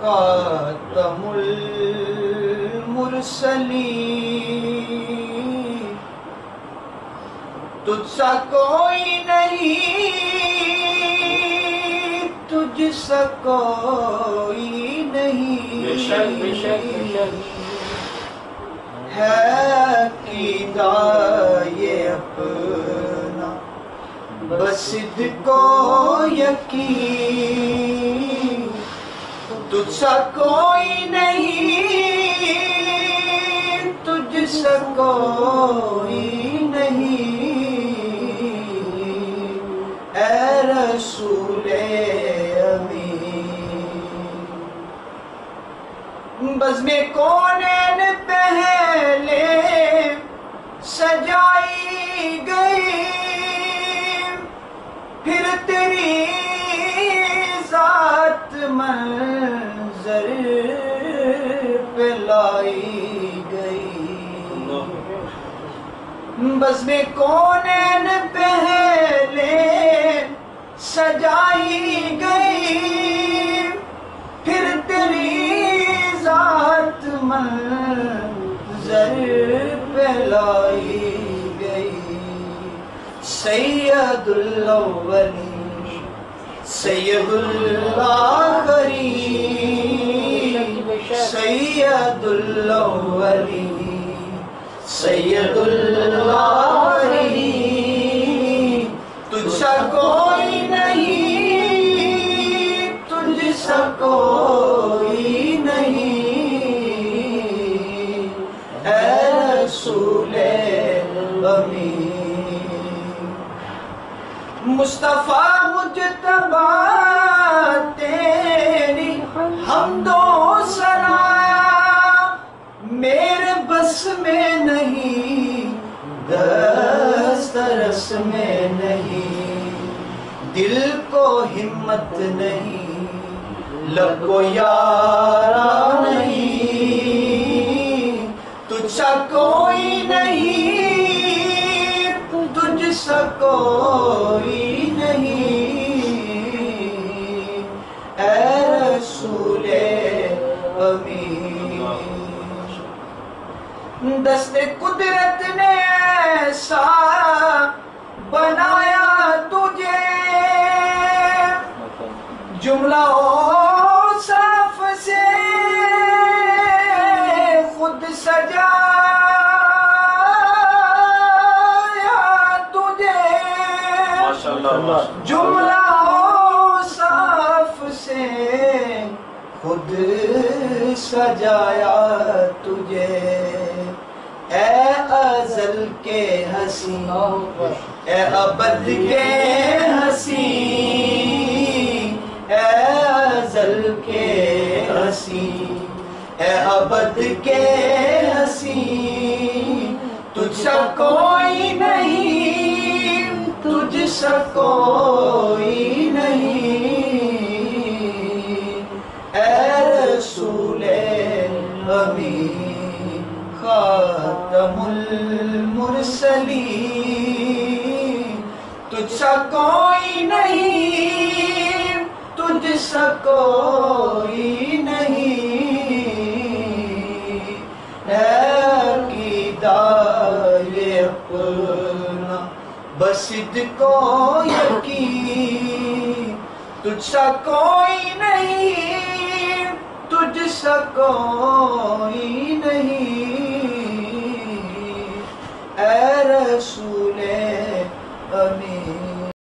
خاتم المرسلین تجھ سا کوئی نہیں، تجھ سا کوئی نہیں، ہے عقیدہ یہ اپنا بس صدق و یقین، تجھ سا کوئی نہیں، تجھ سا کوئی نہیں، اے رسول امین۔ بزم کونین پہلے سجائی گئی، پھر تیری ذات منظر پہ لائی گئی، بزم کونین پہلے سجائی گئی، پھر تیری ذات منظر پہ لائی گئی۔ سید الاولین سید الآخرین، سید الاولین سید الآخرین، تجھ سا کوئی نہیں، تجھ سا کوئی نہیں، اے رسول امین۔ مصطفیٰ مجتبی تیری حمد و ثنا میرے بس میں نہیں، دسترس میں نہیں، دل کو ہمت نہیں، لب کو یارا نہیں، تجھ سا کوئی نہیں، تجھ سا کوئی نہیں، اے رسول امین۔ دست قدرت نے ایسا بنایا تجھے، جملہ اوصاف سے خود سجایا تجھے، جملہ اوصاف سے خود سجایا تجھے، اے ازل کے حسین، اے ابد کے حسین، اے ازل کے حسین، اے ابد کے حسین، تجھ سا کوئی نہیں، تجھ سا کوئی نہیں، اے رسول امین۔ خاتم المرسلین تجھ سا کوئی نہیں، تجھ سا کوئی نہیں، اے عقیدہ یہ اپنا بس صدق و یقین، تجھ سا کوئی نہیں، تجھ سا کوئی نہیں، اے رسول